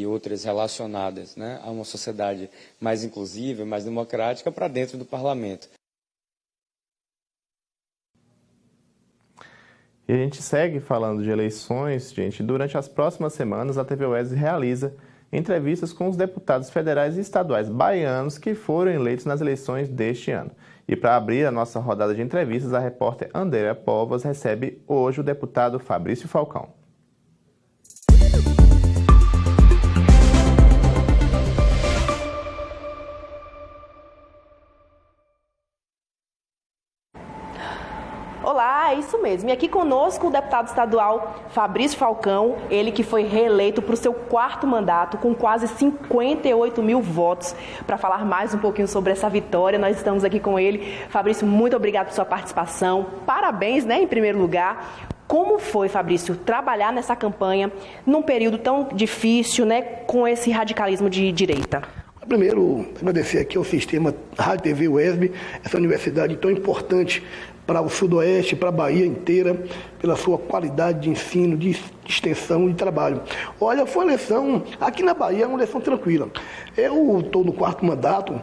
outras relacionadas, né, a uma sociedade mais inclusiva, mais democrática para dentro do parlamento. E a gente segue falando de eleições, gente. Durante as próximas semanas, a TV UESB realiza entrevistas com os deputados federais e estaduais baianos que foram eleitos nas eleições deste ano. E para abrir a nossa rodada de entrevistas, a repórter Andréa Povas recebe hoje o deputado Fabrício Falcão. Olá, é isso mesmo. E aqui conosco o deputado estadual Fabrício Falcão, ele que foi reeleito para o seu 4º mandato com quase 58 mil votos. Para falar mais um pouquinho sobre essa vitória, nós estamos aqui com ele. Fabrício, muito obrigado por sua participação. Parabéns, né, em primeiro lugar. Como foi, Fabrício, trabalhar nessa campanha num período tão difícil, né, com esse radicalismo de direita? Primeiro, agradecer aqui ao sistema Rádio TV UESB, essa universidade tão importante para o Sudoeste, para a Bahia inteira, pela sua qualidade de ensino, de extensão e de trabalho. Olha, foi uma eleição, aqui na Bahia é uma eleição tranquila. Eu estou no 4º mandato,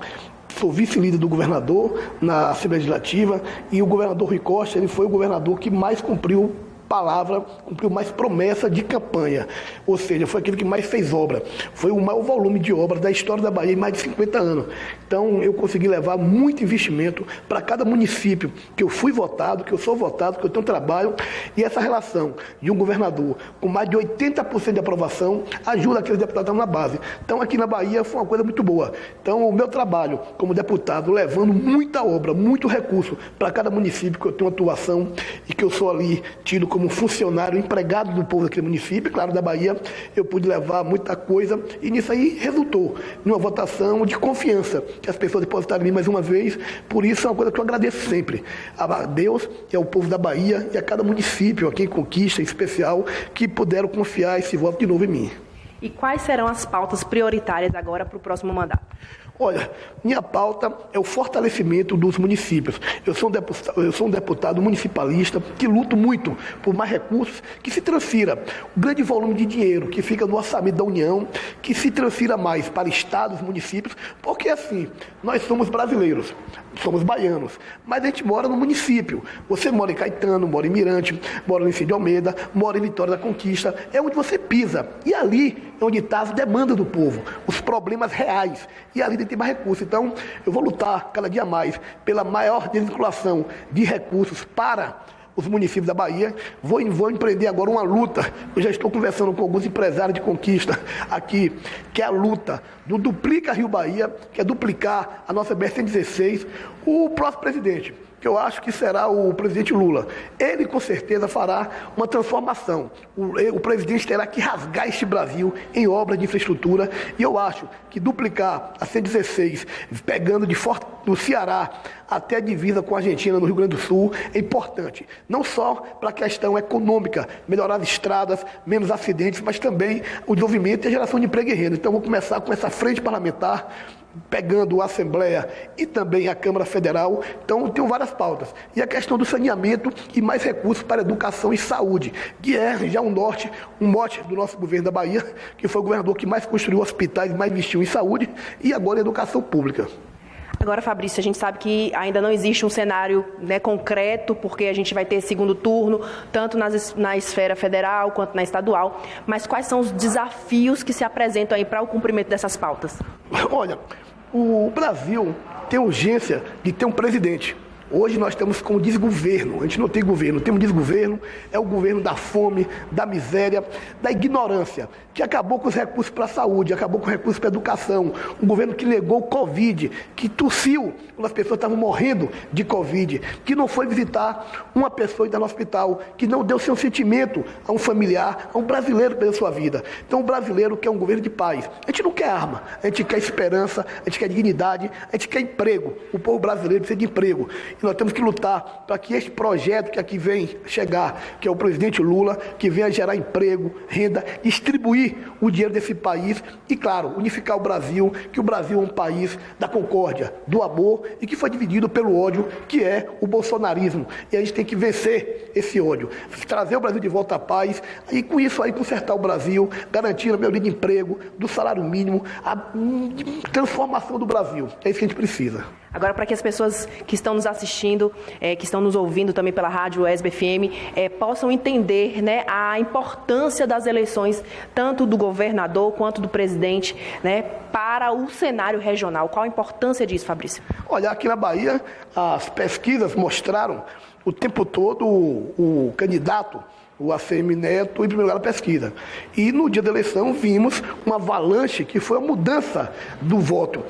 sou vice-líder do governador na Assembleia Legislativa e o governador Rui Costa, ele foi o governador que mais cumpriu palavra, cumpriu mais promessa de campanha, ou seja, foi aquele que mais fez obra, foi o maior volume de obras da história da Bahia em mais de 50 anos. Então eu consegui levar muito investimento para cada município que eu fui votado, que eu sou votado, que eu tenho trabalho, e essa relação de um governador com mais de 80% de aprovação ajuda aqueles deputados na base. Então aqui na Bahia foi uma coisa muito boa. Então o meu trabalho como deputado, levando muita obra, muito recurso para cada município que eu tenho atuação e que eu sou ali tido como funcionário, empregado do povo daquele município, claro, da Bahia, eu pude levar muita coisa e nisso aí resultou numa votação de confiança, que as pessoas depositaram em mim mais uma vez, por isso é uma coisa que eu agradeço sempre a Deus e ao povo da Bahia e a cada município aqui em Conquista, em especial, que puderam confiar esse voto de novo em mim. E quais serão as pautas prioritárias agora para o próximo mandato? Olha, minha pauta é o fortalecimento dos municípios. Eu sou um deputado municipalista que luto muito por mais recursos, que se transfira o grande volume de dinheiro que fica no orçamento da União, que se transfira mais para estados, municípios, porque assim, nós somos brasileiros, somos baianos, mas a gente mora no município. Você mora em Caetano, mora em Mirante, mora no Enfim de Almeida, mora em Vitória da Conquista, é onde você pisa. E ali é onde está as demandas do povo, os problemas reais. E ali tem mais recursos. Então, eu vou lutar cada dia mais pela maior desvinculação de recursos para os municípios da Bahia. Vou empreender agora uma luta. Eu já estou conversando com alguns empresários de Conquista aqui, que é a luta do Duplica Rio Bahia, que é duplicar a nossa BR-116. O próximo presidente, que eu acho que será o presidente Lula, ele com certeza fará uma transformação. O presidente terá que rasgar este Brasil em obras de infraestrutura, e eu acho que duplicar a 116, pegando do Ceará até a divisa com a Argentina, no Rio Grande do Sul, é importante. Não só para a questão econômica, melhorar as estradas, menos acidentes, mas também o desenvolvimento e a geração de emprego e renda. Então, vou começar com essa frente parlamentar, pegando a Assembleia e também a Câmara Federal. Então, eu tenho várias pautas. E a questão do saneamento e mais recursos para educação e saúde, que é já um mote do nosso governo da Bahia, que foi o governador que mais construiu hospitais, mais investiu em saúde e agora em educação pública. Agora, Fabrício, a gente sabe que ainda não existe um cenário, né, concreto, porque a gente vai ter segundo turno, tanto na esfera federal quanto na estadual. Mas quais são os desafios que se apresentam aí para o cumprimento dessas pautas? Olha, o Brasil tem urgência de ter um presidente. Hoje nós estamos com desgoverno, a gente não tem governo, temos desgoverno, é o governo da fome, da miséria, da ignorância, que acabou com os recursos para a saúde, acabou com os recursos para a educação, um governo que negou o Covid, que tossiu quando as pessoas estavam morrendo de Covid, que não foi visitar uma pessoa no hospital, que não deu seu sentimento a um familiar, a um brasileiro pela sua vida. Então o brasileiro quer um governo de paz. A gente não quer arma, a gente quer esperança, a gente quer dignidade, a gente quer emprego. O povo brasileiro precisa de emprego. E nós temos que lutar para que este projeto que aqui vem chegar, que é o presidente Lula, que venha gerar emprego, renda, distribuir o dinheiro desse país e, claro, unificar o Brasil, que o Brasil é um país da concórdia, do amor e que foi dividido pelo ódio, que é o bolsonarismo. E a gente tem que vencer esse ódio, trazer o Brasil de volta à paz e, com isso, aí consertar o Brasil, garantir a maioria de emprego, do salário mínimo, a transformação do Brasil. É isso que a gente precisa. Agora, para que as pessoas que estão nos assistindo, que estão nos ouvindo também pela rádio ESB FM, possam entender, né, a importância das eleições, tanto do governador quanto do presidente, né, para o cenário regional. Qual a importância disso, Fabrício? Olha, aqui na Bahia, as pesquisas mostraram o tempo todo o candidato, o ACM Neto, em primeiro lugar na pesquisa. E no dia da eleição vimos uma avalanche que foi a mudança do voto.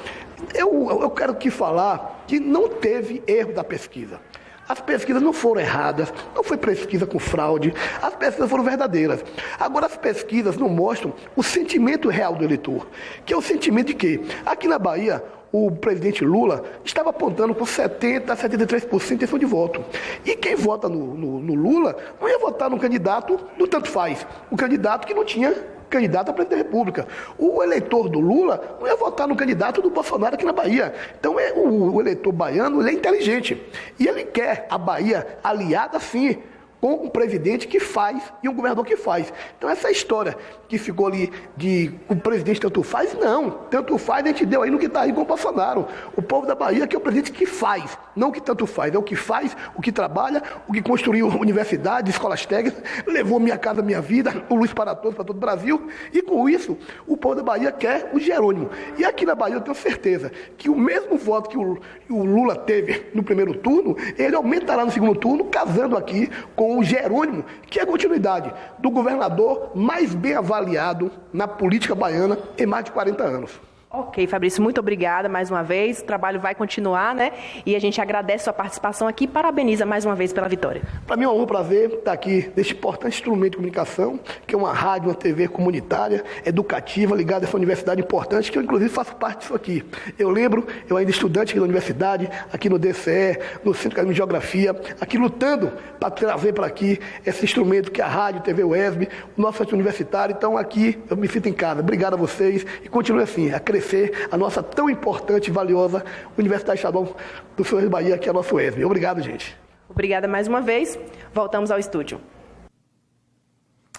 Eu quero aqui falar que não teve erro da pesquisa. As pesquisas não foram erradas, não foi pesquisa com fraude, as pesquisas foram verdadeiras. Agora, as pesquisas não mostram o sentimento real do eleitor, que é o sentimento de que, aqui na Bahia, o presidente Lula estava apontando com 70% a 73% de intenção de voto. E quem vota no Lula não ia votar no candidato do tanto faz, o candidato que não tinha candidato a presidente da República. O eleitor do Lula não ia votar no candidato do Bolsonaro aqui na Bahia. Então, o eleitor baiano, ele é inteligente. E ele quer a Bahia aliada, sim, com um presidente que faz e um governador que faz. Então, essa história que ficou ali de o presidente tanto faz, não. Tanto faz, a gente deu aí no que está aí com o Bolsonaro. O povo da Bahia que é o presidente que faz, não o que tanto faz. É o que faz, o que trabalha, o que construiu universidades, escolas técnicas, levou Minha Casa Minha Vida, o Luz para Todos, para todo o Brasil. E com isso, o povo da Bahia quer o Jerônimo. E aqui na Bahia eu tenho certeza que o mesmo voto que o Lula teve no primeiro turno, ele aumentará no segundo turno, casando aqui com o Jerônimo, que é a continuidade do governador mais bem avaliado na política baiana em mais de 40 anos. Ok, Fabrício, muito obrigada mais uma vez. O trabalho vai continuar, né? E a gente agradece a sua participação aqui e parabeniza mais uma vez pela vitória. Para mim é um honra, prazer estar aqui neste importante instrumento de comunicação, que é uma rádio, uma TV comunitária, educativa, ligada a essa universidade importante, que eu inclusive faço parte disso aqui. Eu lembro, eu ainda estudante aqui na universidade, aqui no DCE, no Centro Acadêmico de Geografia, aqui lutando para trazer para aqui esse instrumento que é a rádio, TV UESB, o nosso centro universitário. Então aqui eu me sinto em casa. Obrigado a vocês e continue assim, a crescer fortalecer a nossa tão importante e valiosa Universidade Estadual do Sudoeste da Bahia, que é a nossa UESB. Obrigado, gente. Obrigada mais uma vez. Voltamos ao estúdio.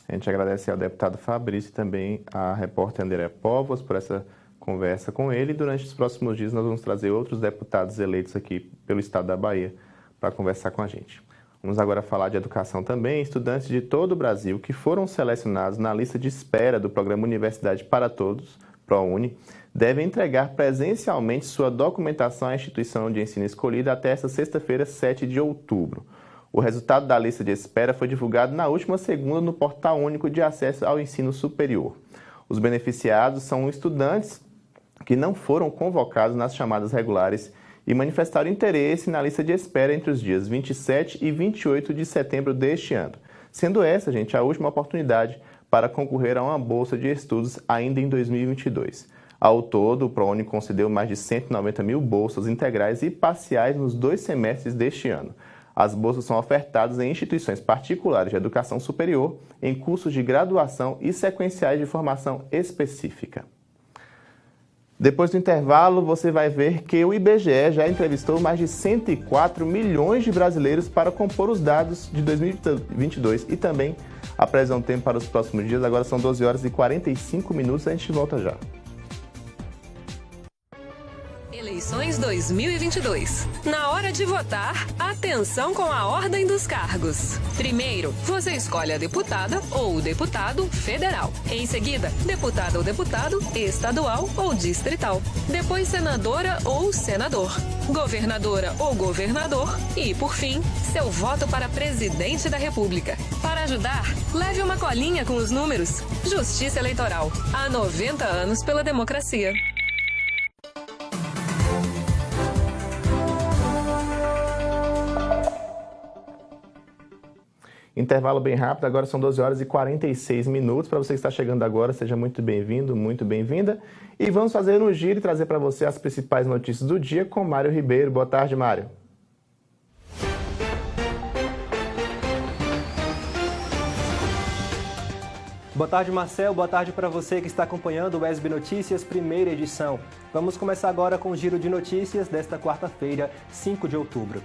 A gente agradece ao deputado Fabrício e também à repórter Andréa Povos por essa conversa com ele. Durante os próximos dias nós vamos trazer outros deputados eleitos aqui pelo estado da Bahia para conversar com a gente. Vamos agora falar de educação também. Estudantes de todo o Brasil que foram selecionados na lista de espera do programa Universidade para Todos, ProUni, devem entregar presencialmente sua documentação à instituição de ensino escolhida até esta sexta-feira, 7 de outubro. O resultado da lista de espera foi divulgado na última segunda no Portal Único de Acesso ao Ensino Superior. Os beneficiados são estudantes que não foram convocados nas chamadas regulares e manifestaram interesse na lista de espera entre os dias 27 e 28 de setembro deste ano, sendo essa, gente, a última oportunidade para concorrer a uma bolsa de estudos ainda em 2022. Ao todo, o ProUni concedeu mais de 190 mil bolsas integrais e parciais nos 2 semestres deste ano. As bolsas são ofertadas em instituições particulares de educação superior, em cursos de graduação e sequenciais de formação específica. Depois do intervalo, você vai ver que o IBGE já entrevistou mais de 104 milhões de brasileiros para compor os dados de 2022 e também a previsão do tempo para os próximos dias. Agora são 12 horas e 45 minutos, a gente volta já. Eleições 2022. Na hora de votar, atenção com a ordem dos cargos. Primeiro, você escolhe a deputada ou o deputado federal. Em seguida, deputada ou deputado estadual ou distrital. Depois, senadora ou senador. Governadora ou governador. E, por fim, seu voto para presidente da República. Para ajudar, leve uma colinha com os números. Justiça Eleitoral. Há 90 anos pela democracia. Intervalo bem rápido, agora são 12 horas e 46 minutos. Para você que está chegando agora, seja muito bem-vindo, muito bem-vinda. E vamos fazer um giro e trazer para você as principais notícias do dia com Mário Ribeiro. Boa tarde, Mário. Boa tarde, Marcel. Boa tarde para você que está acompanhando o ESB Notícias, primeira edição. Vamos começar agora com o giro de notícias desta quarta-feira, 5 de outubro.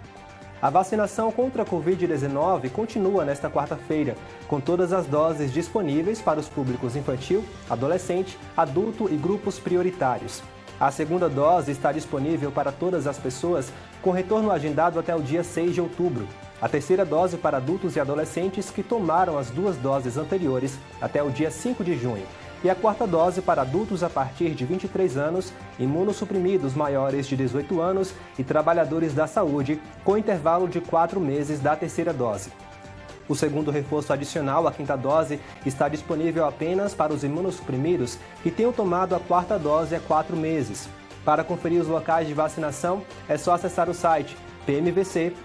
A vacinação contra a Covid-19 continua nesta quarta-feira, com todas as doses disponíveis para os públicos infantil, adolescente, adulto e grupos prioritários. A segunda dose está disponível para todas as pessoas, com retorno agendado até o dia 6 de outubro. A terceira dose para adultos e adolescentes que tomaram as 2 doses anteriores até o dia 5 de junho. E a quarta dose para adultos a partir de 23 anos, imunossuprimidos maiores de 18 anos e trabalhadores da saúde, com intervalo de 4 meses da terceira dose. O segundo reforço adicional, a quinta dose, está disponível apenas para os imunossuprimidos que tenham tomado a quarta dose há 4 meses. Para conferir os locais de vacinação, é só acessar o site pmvc.ba.gov.br.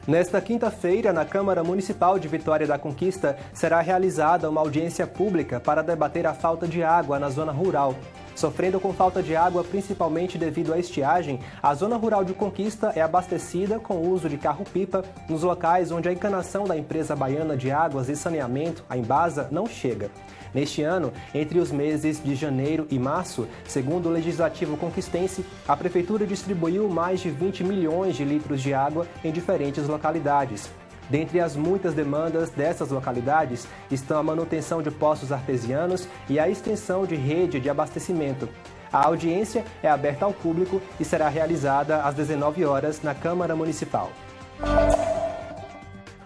Nesta quinta-feira, na Câmara Municipal de Vitória da Conquista, será realizada uma audiência pública para debater a falta de água na zona rural. Sofrendo com falta de água, principalmente devido à estiagem, a zona rural de Conquista é abastecida com o uso de carro-pipa nos locais onde a encanação da empresa baiana de águas e saneamento, a Embasa, não chega. Neste ano, entre os meses de janeiro e março, segundo o Legislativo conquistense, a Prefeitura distribuiu mais de 20 milhões de litros de água em diferentes localidades. Dentre as muitas demandas dessas localidades estão a manutenção de poços artesianos e a extensão de rede de abastecimento. A audiência é aberta ao público e será realizada às 19 horas na Câmara Municipal.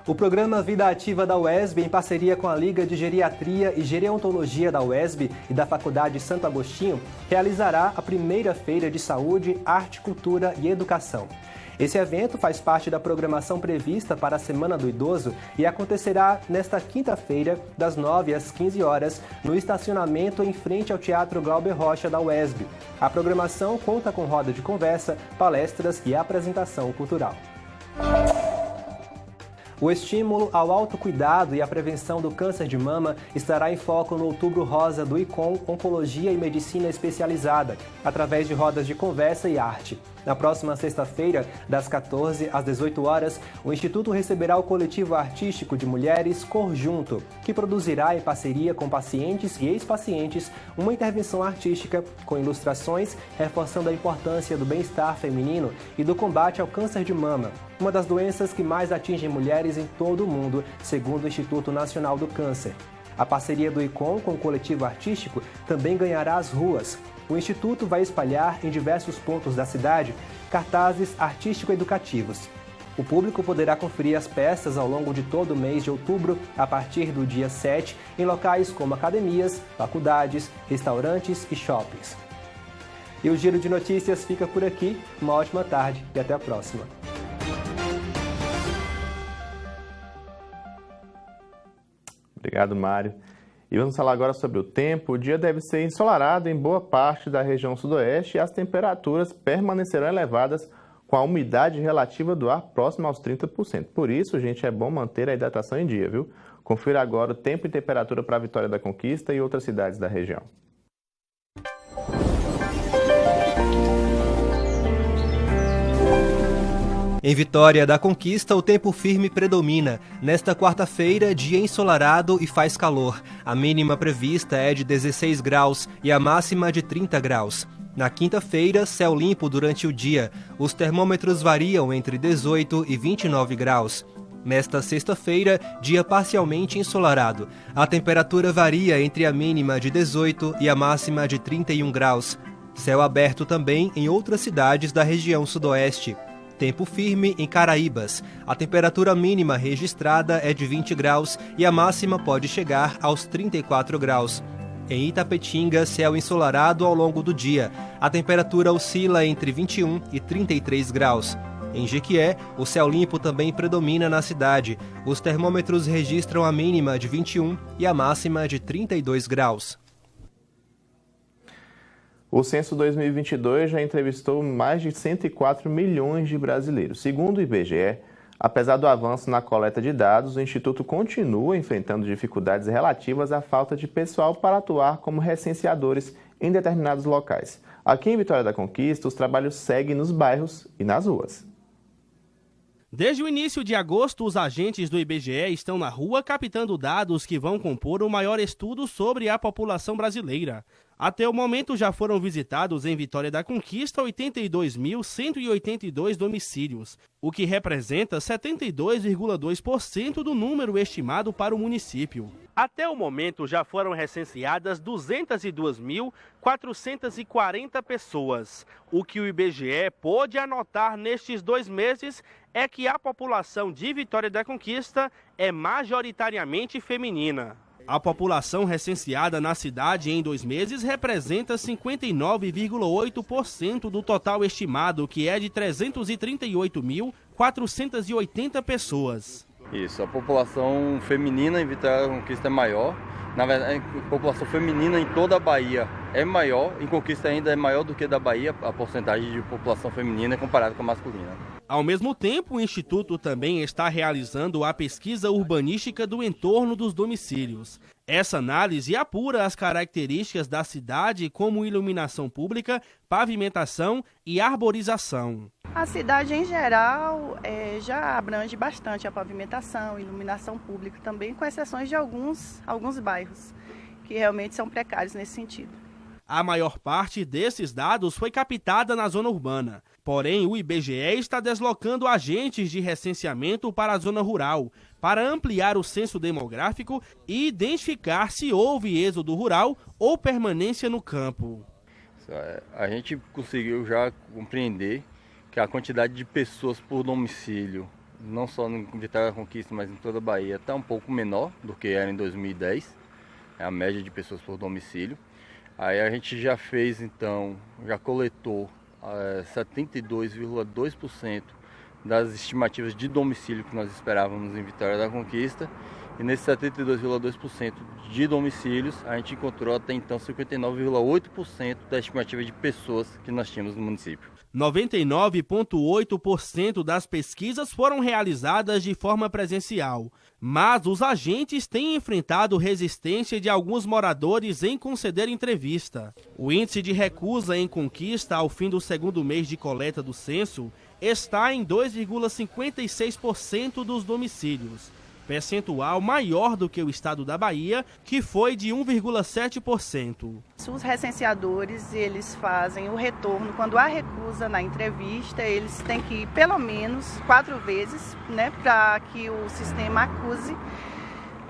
O programa Vida Ativa da UESB, em parceria com a Liga de Geriatria e Gerontologia da UESB e da Faculdade Santo Agostinho, realizará a primeira Feira de Saúde, Arte, Cultura e Educação. Esse evento faz parte da programação prevista para a Semana do Idoso e acontecerá nesta quinta-feira, das 9 às 15 horas, no estacionamento em frente ao Teatro Glauber Rocha da UESB. A programação conta com roda de conversa, palestras e apresentação cultural. O estímulo ao autocuidado e à prevenção do câncer de mama estará em foco no Outubro Rosa do ICOM Oncologia e Medicina Especializada, através de rodas de conversa e arte. Na próxima sexta-feira, das 14 às 18 horas, o Instituto receberá o coletivo artístico de mulheres Cor Junto, que produzirá, em parceria com pacientes e ex-pacientes, uma intervenção artística com ilustrações reforçando a importância do bem-estar feminino e do combate ao câncer de mama, uma das doenças que mais atingem mulheres em todo o mundo, segundo o Instituto Nacional do Câncer. A parceria do ICOM com o coletivo artístico também ganhará as ruas. O Instituto vai espalhar em diversos pontos da cidade cartazes artístico-educativos. O público poderá conferir as peças ao longo de todo o mês de outubro, a partir do dia 7, em locais como academias, faculdades, restaurantes e shoppings. E o Giro de Notícias fica por aqui. Uma ótima tarde e até a próxima. Obrigado, Mário. E vamos falar agora sobre o tempo. O dia deve ser ensolarado em boa parte da região sudoeste e as temperaturas permanecerão elevadas com a umidade relativa do ar próxima aos 30%. Por isso, gente, é bom manter a hidratação em dia, viu? Confira agora o tempo e temperatura para a Vitória da Conquista e outras cidades da região. Em Vitória da Conquista, o tempo firme predomina. Nesta quarta-feira, dia ensolarado e faz calor. A mínima prevista é de 16 graus e a máxima de 30 graus. Na quinta-feira, céu limpo durante o dia. Os termômetros variam entre 18 e 29 graus. Nesta sexta-feira, dia parcialmente ensolarado. A temperatura varia entre a mínima de 18 e a máxima de 31 graus. Céu aberto também em outras cidades da região sudoeste. Tempo firme em Caraíbas. A temperatura mínima registrada é de 20 graus e a máxima pode chegar aos 34 graus. Em Itapetinga, céu ensolarado ao longo do dia. A temperatura oscila entre 21 e 33 graus. Em Jequié, o céu limpo também predomina na cidade. Os termômetros registram a mínima de 21 e a máxima de 32 graus. O Censo 2022 já entrevistou mais de 104 milhões de brasileiros. Segundo o IBGE, apesar do avanço na coleta de dados, o Instituto continua enfrentando dificuldades relativas à falta de pessoal para atuar como recenseadores em determinados locais. Aqui em Vitória da Conquista, os trabalhos seguem nos bairros e nas ruas. Desde o início de agosto, os agentes do IBGE estão na rua captando dados que vão compor o maior estudo sobre a população brasileira. Até o momento já foram visitados em Vitória da Conquista 82.182 domicílios, o que representa 72,2% do número estimado para o município. Até o momento já foram recenseadas 202.440 pessoas. O que o IBGE pôde anotar nestes 2 meses é que a população de Vitória da Conquista é majoritariamente feminina. A população recenseada na cidade em 2 meses representa 59,8% do total estimado, que é de 338.480 pessoas. Isso, a população feminina em Vitória da Conquista é maior. Na verdade, a população feminina em toda a Bahia é maior, em Conquista ainda é maior do que da Bahia, a porcentagem de população feminina comparada com a masculina. Ao mesmo tempo, o Instituto também está realizando a pesquisa urbanística do entorno dos domicílios. Essa análise apura as características da cidade, como iluminação pública, pavimentação e arborização. A cidade, em geral, já abrange bastante a pavimentação, iluminação pública também, com exceções de alguns bairros, que realmente são precários nesse sentido. A maior parte desses dados foi captada na zona urbana. Porém, o IBGE está deslocando agentes de recenseamento para a zona rural, para ampliar o censo demográfico e identificar se houve êxodo rural ou permanência no campo. A gente conseguiu já compreender que a quantidade de pessoas por domicílio, não só em Vitória da Conquista, mas em toda a Bahia, está um pouco menor do que era em 2010, é a média de pessoas por domicílio. Aí a gente já fez, então, já coletou 72,2% das estimativas de domicílio que nós esperávamos em Vitória da Conquista E nesses 72,2% de domicílios, a gente encontrou até então 59,8% da estimativa de pessoas que nós tínhamos no município. 99,8% das pesquisas foram realizadas de forma presencial, mas os agentes têm enfrentado resistência de alguns moradores em conceder entrevista. O índice de recusa em Conquista ao fim do segundo mês de coleta do censo está em 2,56% dos domicílios, percentual maior do que o estado da Bahia, que foi de 1,7%. Os recenseadores, eles fazem o retorno. Quando há recusa na entrevista, eles têm que ir pelo menos 4 vezes, né, para que o sistema acuse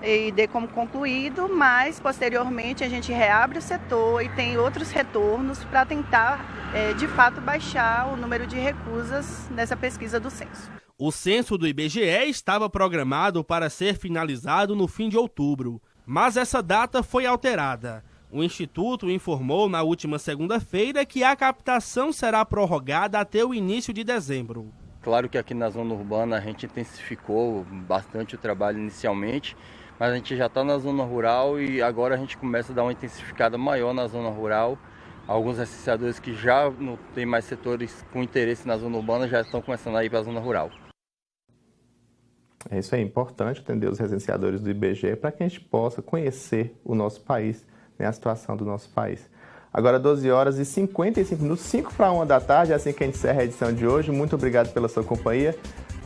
e dê como concluído, mas posteriormente a gente reabre o setor e tem outros retornos para tentar, de fato, baixar o número de recusas nessa pesquisa do censo. O censo do IBGE estava programado para ser finalizado no fim de outubro, mas essa data foi alterada. O Instituto informou na última segunda-feira que a captação será prorrogada até o início de dezembro. Claro que aqui na zona urbana a gente intensificou bastante o trabalho inicialmente, mas a gente já está na zona rural e agora a gente começa a dar uma intensificada maior na zona rural. Alguns recenseadores que já não têm mais setores com interesse na zona urbana já estão começando a ir para a zona rural. É isso aí, importante atender os recenseadores do IBGE para que a gente possa conhecer o nosso país, né, a situação do nosso país. Agora 12 horas e 55 minutos, 5 para 1 da tarde, é assim que a gente encerra a edição de hoje. Muito obrigado pela sua companhia.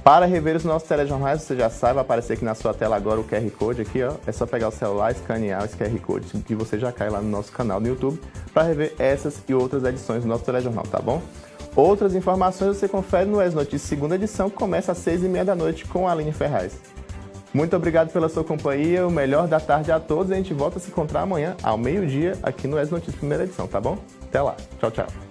Para rever os nossos telejornais, você já sabe, vai aparecer aqui na sua tela agora o QR Code aqui, ó. É só pegar o celular, escanear esse QR Code e você já cai lá no nosso canal no YouTube para rever essas e outras edições do nosso telejornal, tá bom? Outras informações você confere no ES Notícias, segunda edição, que começa às 6h30 da noite com a Aline Ferraz. Muito obrigado pela sua companhia, o melhor da tarde a todos. A gente volta a se encontrar amanhã, ao meio-dia, aqui no ES Notícias, primeira edição, tá bom? Até lá. Tchau, tchau.